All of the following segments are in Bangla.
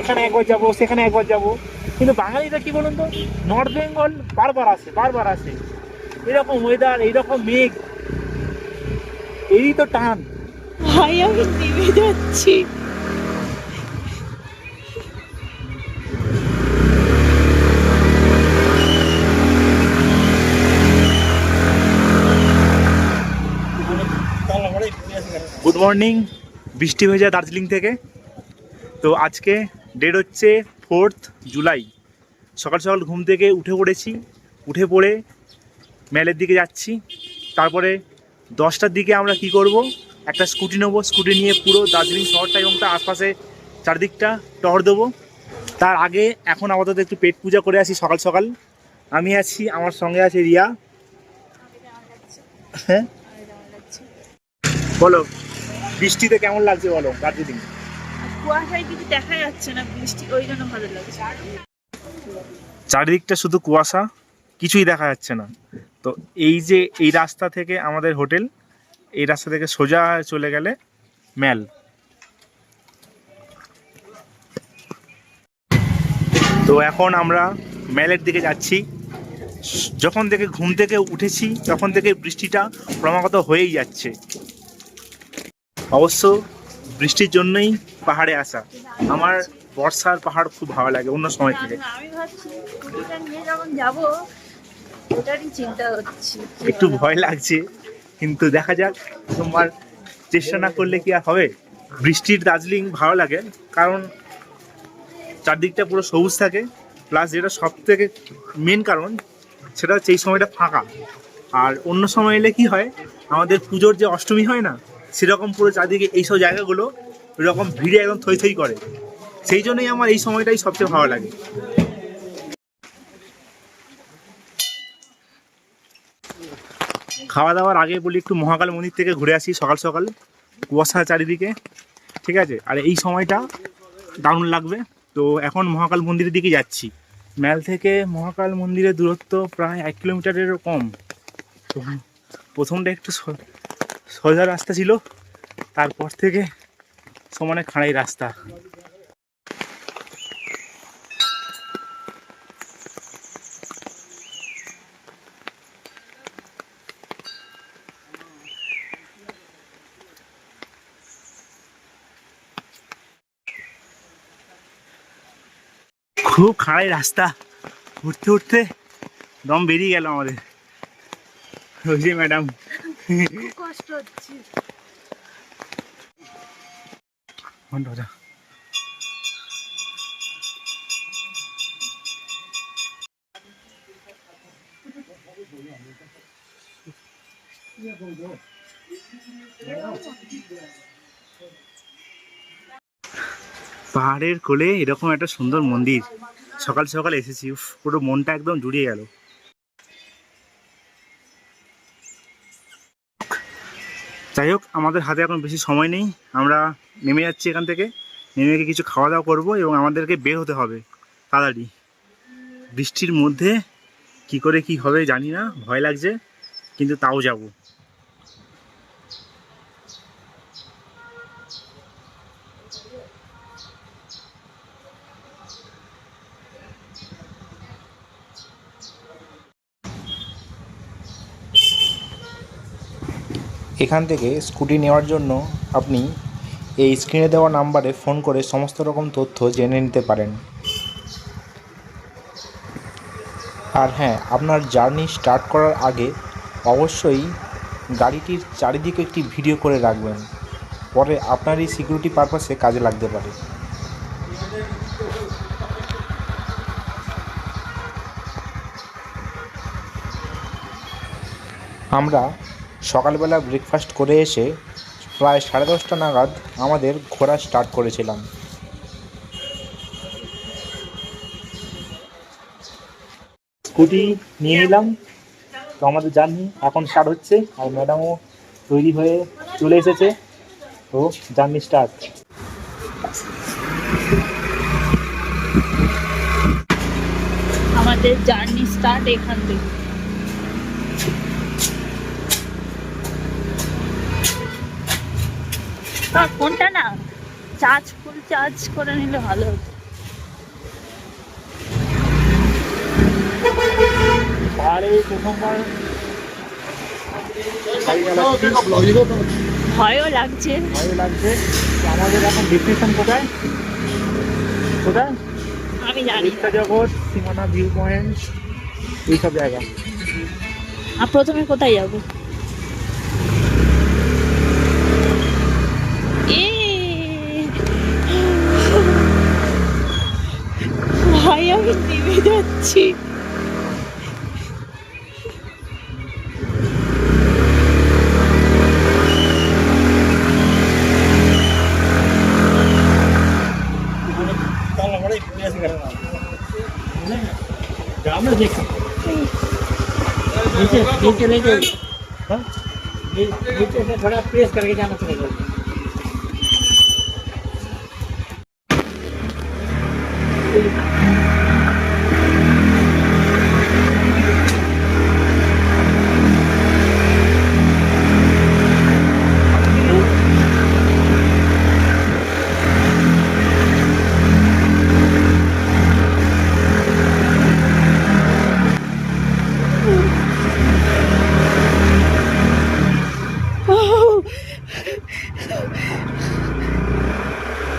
এখানে একবার যাবো, সেখানে একবার যাবো, কিন্তু বাঙালিরা কি বলুন তো, নর্থ বেঙ্গল বারবার আসে, বারবার আসে। এরকম ওয়েদার, এইরকম মেঘ, এরই তো টান। ভাই আমি নেমে যাচ্ছি। গুড মর্নিং, বৃষ্টি হয়ে যায় দার্জিলিং থেকে। তো আজকে ডেট হচ্ছে 4 জুলাই। সকাল সকাল ঘুম থেকে উঠে পড়েছি, উঠে পড়ে মেলের দিকে যাচ্ছি। তারপরে 10টার দিকে আমরা কি করব, একটা স্কুটি নেবো, স্কুটি নিয়ে পুরো দার্জিলিং শহরটা এবং তার আশপাশে চারদিকটা টহর দেবো। তার আগে এখন আপাতত একটু পেট পূজা করে আসি সকাল সকাল। আমি আছি, আমার সঙ্গে আছে রিয়া। হ্যাঁ বলো, বৃষ্টিতে কেমন লাগছে বলো দার্জিলিং? কুয়াশায় কিছু দেখা যাচ্ছে না, বৃষ্টি ওই জন্য ভালো লাগছে। চারিদিকটা শুধু কুয়াশা, কিছুই দেখা যাচ্ছে না। তো এই যে এই রাস্তা থেকে আমাদের হোটেল, এই রাস্তা থেকে সোজা চলে গেলে ম্যাল। তো এখন আমরা ম্যালের দিকে যাচ্ছি। যখন থেকে ঘুম থেকে উঠেছি তখন থেকে বৃষ্টিটা ক্রমাগত হয়েই যাচ্ছে। অবশ্য বৃষ্টির জন্যই পাহাড়ে আসা। আমার বর্ষার পাহাড় খুব ভালো লাগে অন্য সময় থেকে। আমি ভাবছি স্কুটিটা নিয়ে যখন যাব ওটারই চিন্তা হচ্ছে। একটু ভয় লাগছে, কিন্তু দেখা যাক, তোমার চেষ্টা না করলে কি আর হবে। বৃষ্টির দার্জিলিং ভালো লাগে কারণ চারদিকটা পুরো সবুজ থাকে, প্লাস যেটা সব থেকে মেন কারণ সেটা হচ্ছে এই সময়টা ফাঁকা। আর অন্য সময় এলে কি হয়, আমাদের পুজোর যে অষ্টমী হয় না, সেরকম পুরো চারদিকে এইসব জায়গাগুলো ওইরকম ভিড়ে একদম থই থই করে। সেই জন্যই আমার এই সময়টাই সবচেয়ে ভালো লাগে। খাওয়া দাওয়ার আগে বলি একটু মহাকাল মন্দির থেকে ঘুরে আসি সকাল সকাল, কুয়াশা চারিদিকে, ঠিক আছে? আর এই সময়টা দারুণ লাগবে। তো এখন মহাকাল মন্দিরের দিকে যাচ্ছি। ম্যাল থেকে মহাকাল মন্দিরের দূরত্ব প্রায় 1 কিলোমিটারেরও কম। তো প্রথমটা একটু সোজা রাস্তা ছিল, তারপর থেকে সমানে খাড়াই রাস্তা। খুব খাড়াই রাস্তা, উঠতে উঠতে দম বেরিয়ে গেল আমাদের। ওই যে ম্যাডাম, কষ্ট হচ্ছে। পাহাড়ের কোলে এরকম একটা সুন্দর মন্দির, সকাল সকাল এসেছি, পুরো মনটা একদম জুড়িয়ে গেল। যাই হোক, আমাদের হাতে এখন বেশি সময় নেই, আমরা নেমে যাচ্ছি এখান থেকে। নেমে গিয়ে কিছু খাওয়া দাওয়া করবো এবং আমাদেরকে বের হতে হবে তাড়াতাড়ি। বৃষ্টির মধ্যে কি করে কি হবে জানি না, ভয় লাগছে, কিন্তু তাও যাব। এখান থেকে স্কুটি নেওয়ার জন্য আপনি এই স্ক্রিনে দেওয়া নাম্বারে ফোন করে সমস্ত রকম তথ্য জেনে নিতে পারেন। আর হ্যাঁ, আপনার জার্নি স্টার্ট করার আগে অবশ্যই গাড়িটির চারিদিকে একটি ভিডিও করে রাখবেন, পরে আপনার এই সিকিউরিটি পারপাসে কাজে লাগতে পারে। আমরা সকালবেলা ব্রেকফাস্ট করে এসে প্রায় 10:30 নাগাদ আমাদের ঘোরা স্টার্ট করেছিলাম। স্কুটি নিয়ে নিলাম, তো আমাদের জার্নি এখন স্টার্ট হচ্ছে। আর ম্যাডামও তৈরি হয়ে চলে এসেছে, তো জার্নি স্টার্ট। আমাদের জার্নি স্টার্ট এখান থেকে। ফোনটা না ফুল চার্জ করে নিলে ভালো হতো। পাহাড়ে প্রথমবার গাড়ি চালাচ্ছি, ভয়ও লাগছে। ভালো লাগছে। তো আমাদের এখন ডেস্টিনেশন কোথায় কোথায়? আমি জানি ইচ্ছা জগৎ, সীমানা ভিউ পয়েন্ট, এইসব জায়গা। আর প্রথমে কোথায় যাবো? এ ভাই আমি নেমে যাচ্ছি। नीचे नीचे नहीं जाओगे हाँ नीचे से थोड़ा प्रेस करके जाना पड़ेगा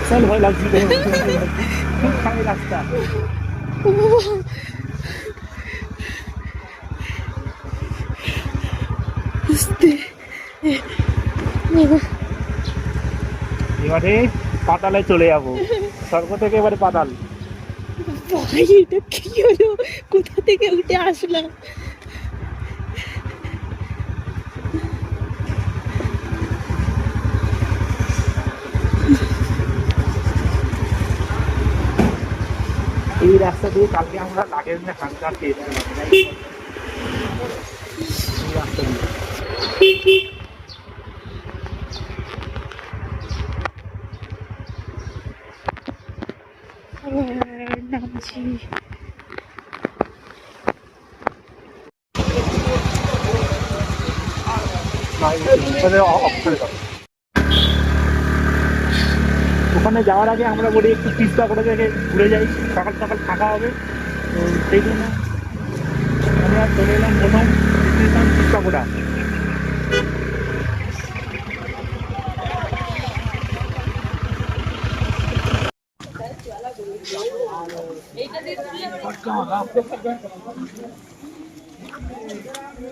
চল, ভয় লাগছিল, খুব খারাপ রাস্তা। এবারে পাতালে চলে যাবো, স্বর্গ থেকে এবারে পাতাল। ভাই এটা কি হলো? কোথা থেকে উঠে আসলাম? এই রাস্তা দিয়ে কালকে আমরা লাগেজ নিয়ে হাঁটতে এসেছিলাম, এই রাস্তা দিয়ে। নামছি। ওখানে যাওয়ার আগে আমরা বলি একটু তিস্তা করে থেকে ঘুরে যাই, সকাল সকাল ফাঁকা হবে। তো সেই জন্য আমরা চলে এলাম প্রথম স্টেশন তিস্তাকোটা।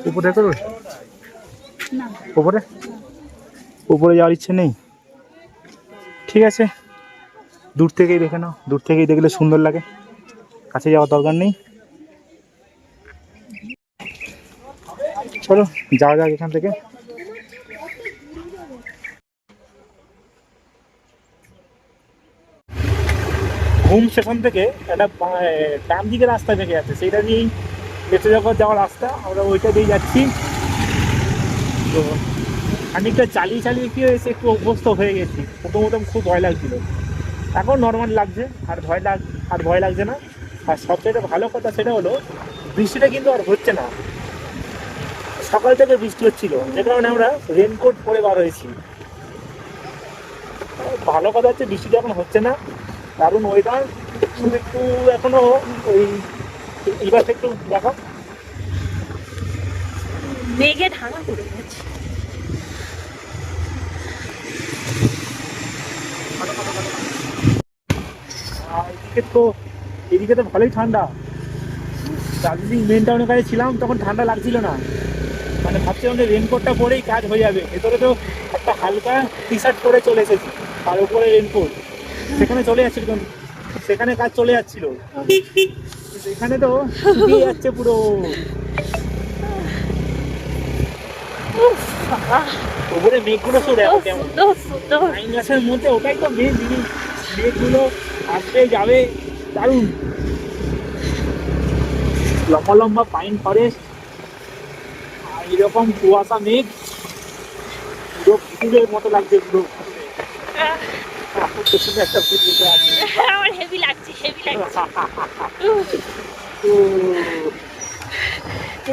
উপরে করবে? না উপরে উপরে যাওয়ার ইচ্ছে নেই, ঠিক আছে, দূর থেকেই দেখে নাও, দূর থেকেই দেখলে সুন্দর লাগে, কাছে যাওয়ার দরকার নেই। চলো যাওয়া যাক এখান থেকে। ঘুম স্টেশন থেকে একটা ডান দিকে রাস্তা থেকে আছে, সেইটা দিয়েই বেঁচে যাওয়ার রাস্তা, আমরা ওইটা দিয়ে যাচ্ছি। তো খানিকটা চালিয়ে চালিয়ে কি হয়েছে, একটু অভ্যস্ত হয়ে গেছি। প্রথম খুব ভয় লাগছিল, এখন নর্মাল লাগছে, আর ভয় লাগছে না। আর সবচেয়ে ভালো কথা সেটা হলো বৃষ্টিটা কিন্তু আর হচ্ছে না। সকাল থেকে বৃষ্টি হচ্ছিল, যে কারণে আমরা রেনকোট পরে বার হয়েছি। ভালো কথা হচ্ছে বৃষ্টিটা এখন হচ্ছে না, দারুণ ওয়েদার। শুধু একটু এখনো ওই এইবার একটু দেখো মেঘে ঢাকা পড়ে গেছে। এদিকে তো ভালোই ঠান্ডা। দার্জিলিং মেন টাউনের কাছে ছিলাম তখন ঠান্ডা লাগছিল না, মানে ভাবছিলাম যে রেনকোটটা পরেই কাজ হয়ে যাবে। ভেতরে তো একটা হালকা টি শার্ট পরে চলে এসেছি, তার উপরে রেনকোট। সেখানে চলে যাচ্ছিল, সেখানে কাজ চলে যাচ্ছিল, এখানে তো শুকিয়ে যাচ্ছে পুরো। উপরে মেঘগুলো শুধু দেখো কেমন মাইনাসের মধ্যে, ওটাই তো মেন জিনিস। মেঘগুলো আসবে যাবে, দারুণ। লম্বা লম্বা পাইন ফরেস্ট, আর এরকম কুয়াশা মেঘ, পুরো পুকুরের মতো লাগছে পুরো। একটা পুকুর আছে, আমার হেভি লাগছে, হেভি লাগছে।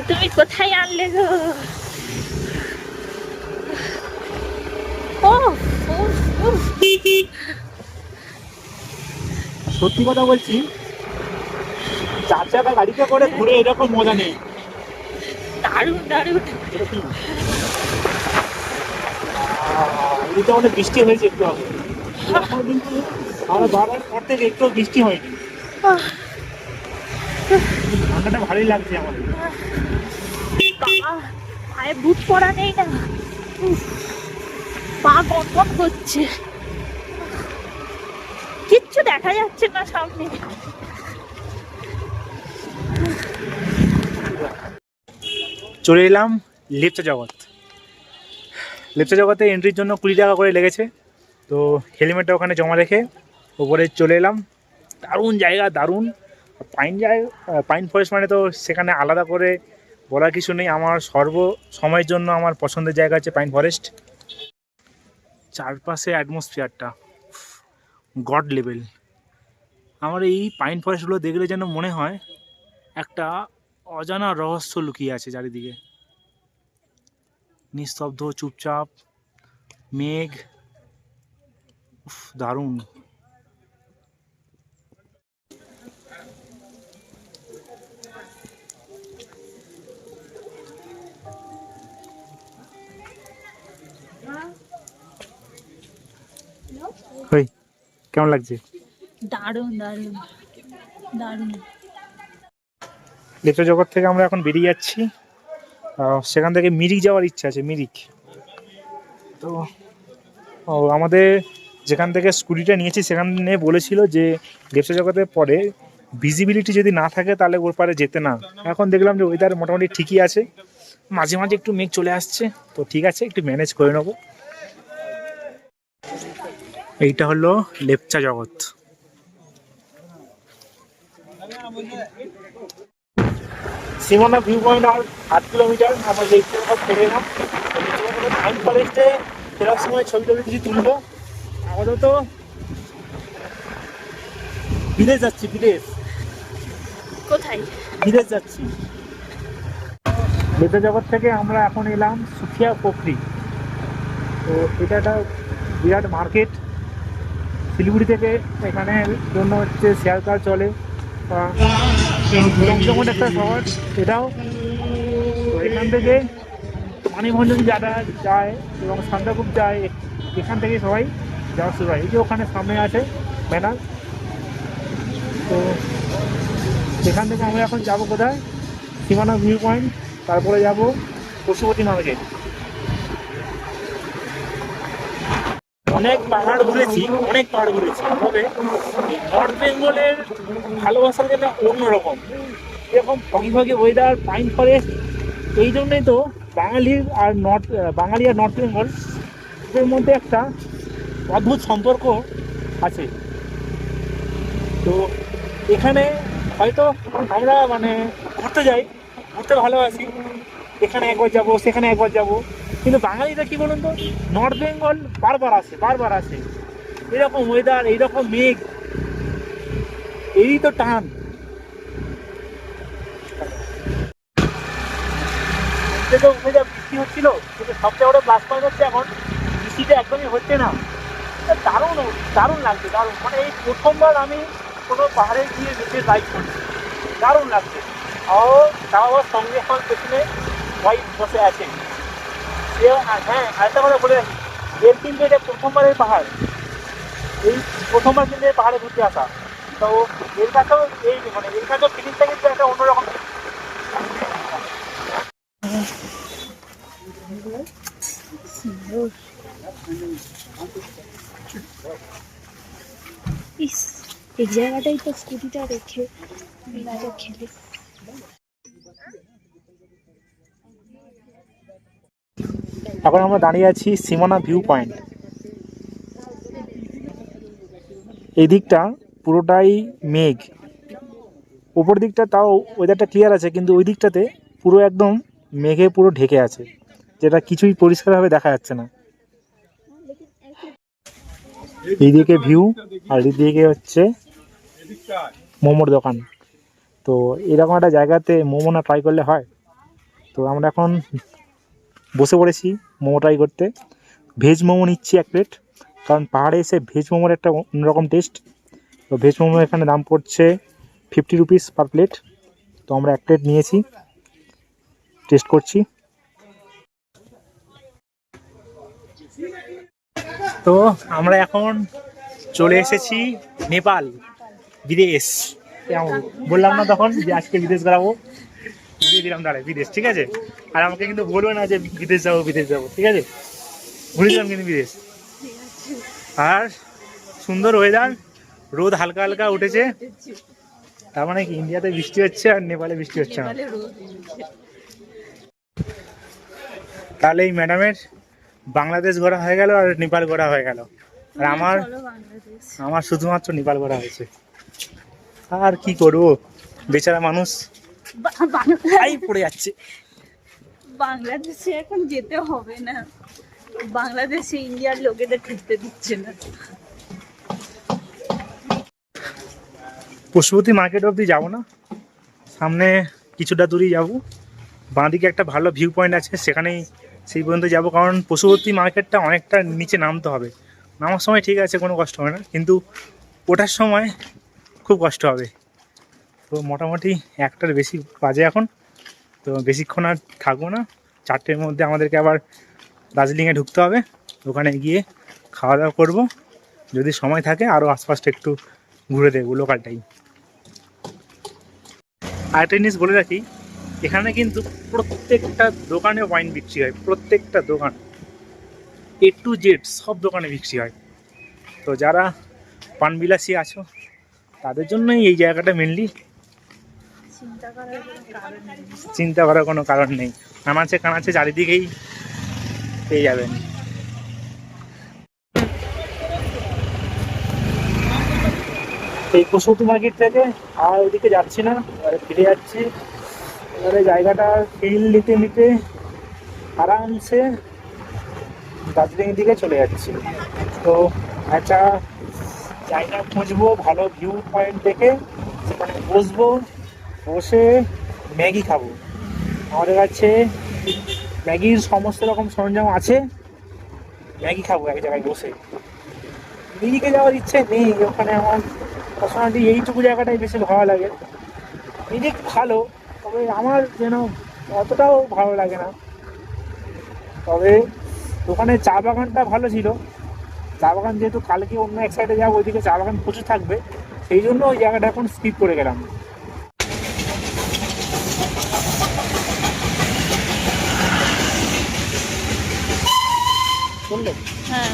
তুমি কোথায় আনলে গো? সত্যি কথা বলছি, 4 চাকা গাড়িতে করে ঘুরে এরকম মজা নেই। দারুণ দারুণ। এদিকে অনেক বৃষ্টি হয়েছে একটু আগে, এখন কিন্তু আমরা বাবার পর থেকে একটু বৃষ্টি হয়নি। ঠান্ডাটা ভালোই লাগছে আমাদের। বাবা, পায়ে বুট পরা নেই না, উফ, পা কনকন করছে, কিচ্ছু দেখা যাচ্ছে না সামনে। চলে এলাম লেপচা জগৎ। লেপচা জগতে এন্ট্রির জন্য 20 টাকা করে লেগেছে। তো হেলমেটটা ওখানে জমা রেখে ওপরে চলে এলাম। দারুণ জায়গা, দারুণ পাইন ফরেস্ট মানে তো সেখানে আলাদা করে বলার কিছু নেই। আমার সময়ের জন্য আমার পছন্দের জায়গা হচ্ছে পাইন ফরেস্ট। চারপাশে অ্যাটমসফিয়ারটা গড লেভেল। আমার এই পাইন ফরেস্টগুলো দেখলে যেন মনে হয় একটা অজানা রহস্য লুকিয়ে আছে চারিদিকে। নিস্তব্ধ, চুপচাপ, মেঘ, দারুণ। ওই কেমন লাগছে? দারুণ দারুণ দারুণ। লেপচা জগৎ থেকে আমরা এখন বেরিয়ে যাচ্ছি। সেখান থেকে মিরিক যাওয়ার ইচ্ছা আছে, মিরিক। তো আমাদের যেখান থেকে স্কুটিটা নিয়েছি সেখানে বলেছিল যে লেপচা জগতের পরে ভিজিবিলিটি যদি না থাকে তাহলে ওর পারে যেতে না। এখন দেখলাম যে ওয়েদার মোটামুটি ঠিকই আছে, মাঝে মাঝে একটু মেঘ চলে আসছে, তো ঠিক আছে, একটু ম্যানেজ করে নেবো। এইটা হলো লেপচা জগৎ। সীমানা ভিউ পয়েন্ট আর 8 কিলোমিটার আমরা লেপচা জগৎ ফেলে এলাম। পাইন ফরেস্টে ফেরার সময় ছবি টবি কিছু তুলবো। আপাতত বিদেশ যাচ্ছি, বিদেশ। কোথায়? বিদেশ যাচ্ছি। লেপচা জগৎ থেকে আমরা এখন এলাম সুখিয়া পোখরি। তো এটা একটা বিরাট মার্কেট। শিলিগুড়ি থেকে এখানে জন্য হচ্ছে শেয়ার কার চলে, জমজমাট একটা শহর এটাও। তো এখান থেকে মানিভঞ্জন যারা যায় এবং সান্দাকুপ যায়, এখান থেকে সবাই যাওয়া শুরু হয়। এই যে ওখানে সামনে আছে ব্যানার। তো সেখান থেকে আমরা এখন যাবো কোথায়? সীমানা ভিউ পয়েন্ট, তারপরে যাব পশুপতি মার্কেট। অনেক পাহাড় ঘুরেছি, তবে নর্থ বেঙ্গলের ভালোবাসার যেন অন্যরকম। এরকম foggy foggy weather, pine forest, এই জন্যই তো বাঙালি আর নর্থ বেঙ্গল এদের মধ্যে একটা অদ্ভুত সম্পর্ক আছে। তো এখানে হয়তো আমরা মানে ঘুরতে ভালোবাসি, এখানে একবার যাব, সেখানে একবার যাব, কিন্তু বাঙালিরা কি বলুন তো, নর্থ বেঙ্গল বারবার আসে। এরকম ওয়েদার, এইরকম মেঘ, এই তো টান। বৃষ্টি হচ্ছিল, কিন্তু সবচেয়ে বড় প্লাস পয়েন্ট হচ্ছে এখন বৃষ্টিটা একদমই হচ্ছে না। দারুণ লাগছে, দারুণ। মানে এই প্রথমবার আমি কোনো পাহাড়ে গিয়ে বেশি বাইক করছি, দারুণ লাগছে। তাও সঙ্গে এখন পেছনে ওয়াইফ বসে আছে। হ্যাঁ, আরেকটা কথা বলে রাখি, এর কিন্তু এটা প্রথমবারের পাহাড়, এই প্রথমবার কিন্তু এই পাহাড়ে ঘুরতে আসা। তো এর কাছেও ফিলিংসটা কিন্তু একটা অন্যরকম। এই জায়গাটাই তো স্কুটিটা রেখে খেলে। এখন আমরা দাঁড়িয়ে আছি সীমানা ভিউ পয়েন্ট। এই দিকটা পুরোটাই মেঘ, উপর দিকটা তাও ওয়েদারটা ক্লিয়ার আছে, কিন্তু ওই দিকটাতে পুরো একদম মেঘে পুরো ঢেকে আছে, যেটা কিছুই পরিষ্কারভাবে দেখা যাচ্ছে না। এইদিকে ভিউ আর এইদিকে হচ্ছে মোমোর দোকান। তো এরকম একটা জায়গাতে মোমো না ট্রাই করলে হয়? তো আমরা এখন বসে পড়েছি মোমো ট্রাই করতে। ভেজ মোমো নিচ্ছি 1 প্লেট, কারণ পাহাড়ে এসে ভেজ মোমোর একটা অন্যরকম টেস্ট। তো ভেজ মোমো এখানে দাম পড়ছে 50 রুপিস পার প্লেট। তো আমরা 1 প্লেট নিয়েছি, টেস্ট করছি। তো আমরা এখন চলে এসেছি নেপাল, বিদেশ। কেমন বললাম না তখন যে আজকে বিদেশ করাবো, ঘুরিয়ে দিলাম দাঁড়ায় বিদেশ, ঠিক আছে? আর আমাকে কিন্তু বলবে না যে বিদেশ যাবো বিদেশ যাবো, ঠিক আছে? ঘুরিয়ে দিলাম কিন্তু বিদেশ। আর সুন্দর ওয়েদার, রোদ হালকা হালকা উঠেছে, তার মানে কি ইন্ডিয়াতে বৃষ্টি হচ্ছে আর নেপালে বৃষ্টি হচ্ছে না। নেপালে রোদ উঠেছে। তাহলে এই ম্যাডামের বাংলাদেশ ঘোরা হয়ে গেল আর নেপাল ঘোরা হয়ে গেল, আর আমার চলো বাংলাদেশ। আমার শুধুমাত্র নেপাল ঘোরা হয়েছে। আর কি করবো, বেচারা মানুষ তাই পড়ে যাচ্ছে। বাংলাদেশে এখন যেতে হবে না, বাংলাদেশে ইন্ডিয়ার লোকেদের ঢুকতে দিচ্ছে না। পশুপতি মার্কেট অবধি যাবো না, সামনে কিছুটা দূরেই যাবো, বাঁদিকে একটা ভালো ভিউ পয়েন্ট আছে, সেখানেই সেই পর্যন্ত যাবো। কারণ পশুপতি মার্কেটটা অনেকটা নিচে নামতে হবে, নামার সময় ঠিক আছে কোনো কষ্ট হবে না, কিন্তু ওঠার সময় খুব কষ্ট হবে। তো মোটামুটি 1টার বেশি বাজে এখন, তো বেশিক্ষণ আর থাকবো না, 4টের মধ্যে আমাদেরকে আবার দার্জিলিংয়ে ঢুকতে হবে। ওখানে গিয়ে খাওয়া দাওয়া করবো, যদি সময় থাকে আরও আশপাশটা একটু ঘুরে দেখবো লোকালটাই। আরেকটা জিনিস বলে রাখি, এখানে কিন্তু প্রত্যেকটা দোকানে ওয়াইন বিক্রি হয়, প্রত্যেকটা দোকান A to Z সব দোকানে বিক্রি হয়। তো যারা পানবিলাসী আছো তাদের জন্যই এই জায়গাটা মেনলি, চিন্তা করার কোনো কারণ নেই। আনাচে কানাচে চারিদিকেই পেয়ে যাবেন। এই পশুপতি মার্কেট থেকে আর ওইদিকে যাচ্ছি না, এবারে ফিরে যাচ্ছি। এবারে জায়গাটা ফিল নিতে নিতে আরামসে দার্জিলিং দিকে চলে যাচ্ছি। তো একটা জায়গা খুঁজবো ভালো ভিউ পয়েন্ট দেখে, সেখানে বসবো, বসে ম্যাগি খাবো। আমাদের কাছে ম্যাগির সমস্ত রকম সরঞ্জাম আছে, ম্যাগি খাবো এক জায়গায় বসে। এদিকে যাওয়ার ইচ্ছে নেই, ওখানে আমার পার্সোনালি এইটুকু জায়গাটাই বেশি ভালো লাগে। এদিক ভালো, তবে আমার যেন অতটাও ভালো লাগে না। তবে ওখানে চা বাগানটা ভালো ছিল, চা বাগান যেহেতু কালকে অন্য এক সাইডে যাবো, ওইদিকে চা বাগান প্রচুর থাকবে, সেই জন্য ওই জায়গাটা এখন স্কিপ করে গেলাম। শুনলে হ্যাঁ,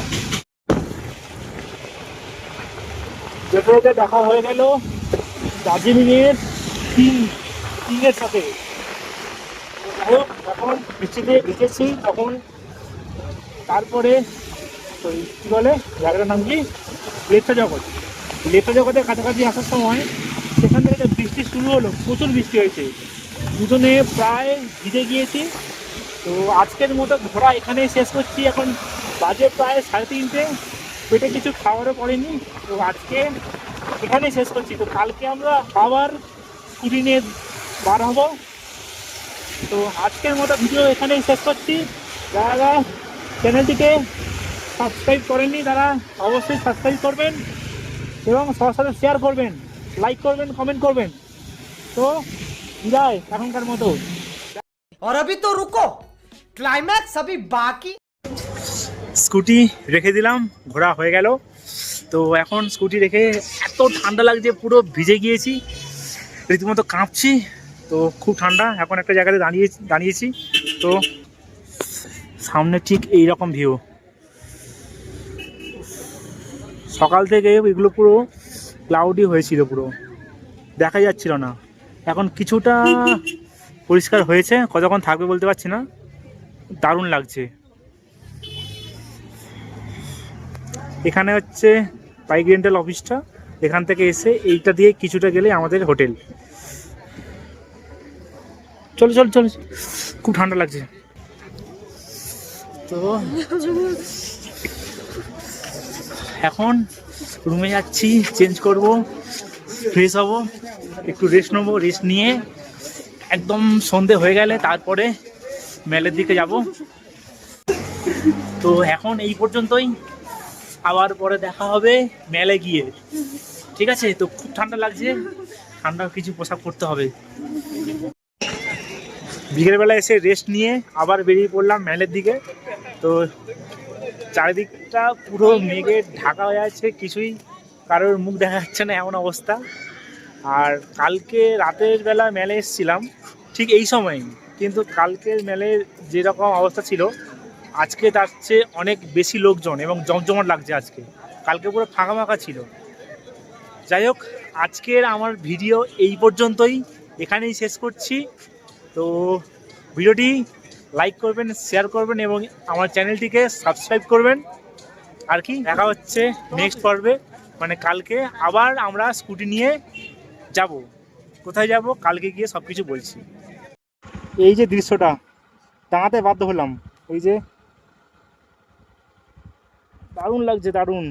যেতে যেতে দেখা হয়ে গেল দার্জিলিংয়ের কিংয়ের সাথে। এখন বৃষ্টিতে ভিজেছি তখন, তারপরে ওই কী বলে জায়গাটার নাম কি, লেপচা জগৎ। লেপচা জগতের কাছাকাছি আসার সময় সেখান থেকে একটা বৃষ্টি শুরু হলো, প্রচুর বৃষ্টি হয়েছে, দুজনে প্রায় ভিজে গিয়েছি। তো আজকের মতো ঘোরা এখানেই শেষ করছি, এখন বাজে প্রায় 3:30, পেটে কিছু খাওয়ারও পড়েনি। তো আজকে এখানেই শেষ করছি। তো কালকে আমরা আবার স্কুটি নিয়ে বার হবো। তো আজকের মতো ভিডিও এখানেই শেষ করছি। যারা চ্যানেলটিকে সাবস্ক্রাইব করেননি তারা অবশ্যই সাবস্ক্রাইব করবেন এবং সবার সাথে শেয়ার করবেন, লাইক করবেন, কমেন্ট করবেন। তো বিদায় এখনকার মতো। और अभी तो रुको, क्लाइमैक्स अभी बाकी। স্কুটি রেখে দিলাম, ঘোরা হয়ে গেল। তো এখন স্কুটি রেখে এত ঠান্ডা লাগছে, পুরো ভিজে গিয়েছি, রীতিমতো কাঁপছি। তো খুব ঠান্ডা, এখন একটা জায়গাতে দাঁড়িয়েছি। তো সামনে ঠিক এই রকম ভিউ, সকাল থেকে এগুলো পুরো ক্লাউডি হয়েছিল, পুরো দেখা যাচ্ছিল না। এখন কিছুটা পরিষ্কার হয়েছে, কতক্ষণ থাকবে বলতে পারছি না, দারুণ লাগছে। এখানে হচ্ছে বাইক রেন্টাল অফিসটা, এখান থেকে এসে এইটা দিয়ে কিছুটা গেলে আমাদের হোটেল। চলো চলো চলো, খুব ঠান্ডা লাগছে। তো এখন রুমে যাচ্ছি, চেঞ্জ করব, ফ্রেশ হব, একটু রেস্ট নেবো। রেস্ট নিয়ে একদম সন্ধে হয়ে গেলে তারপরে মেলের দিকে যাব। তো এখন এই পর্যন্তই, আবার পরে দেখা হবে মেলে গিয়ে, ঠিক আছে? তো খুব ঠান্ডা লাগছে, ঠান্ডা কিছু পোশাক পরতে হবে। বিকেলবেলা এসে রেস্ট নিয়ে আবার বেরিয়ে পড়লাম মেলের দিকে। তো চারিদিকটা পুরো মেঘে ঢাকা হয়ে আছে, কিছুই কারোর মুখ দেখা যাচ্ছে না এমন অবস্থা। আর কালকে রাতের বেলা মেলে এসেছিলাম ঠিক এই সময়ই, কিন্তু কালকের মেলের যেরকম অবস্থা ছিল আজকে তার চেয়ে অনেক বেশি লোকজন এবং জমজমাট লাগছে আজকে। কালকে পুরো ফাঁকা ফাঁকা ছিল। যাই হোক, আজকের আমার ভিডিও এই পর্যন্তই, এখানেই শেষ করছি। তো ভিডিওটি লাইক করবেন, শেয়ার করবেন এবং আমার চ্যানেলটিকে সাবস্ক্রাইব করবেন। আর কি, দেখা হচ্ছে নেক্সট পর্বে, মানে কালকে আবার আমরা স্কুটি নিয়ে যাব। কোথায় যাব কালকে গিয়ে সব কিছু বলছি। এই যে দৃশ্যটা, দাঁড়াতে বাধ্য হলাম, এই যে দারুণ লাগছে, দারুণ।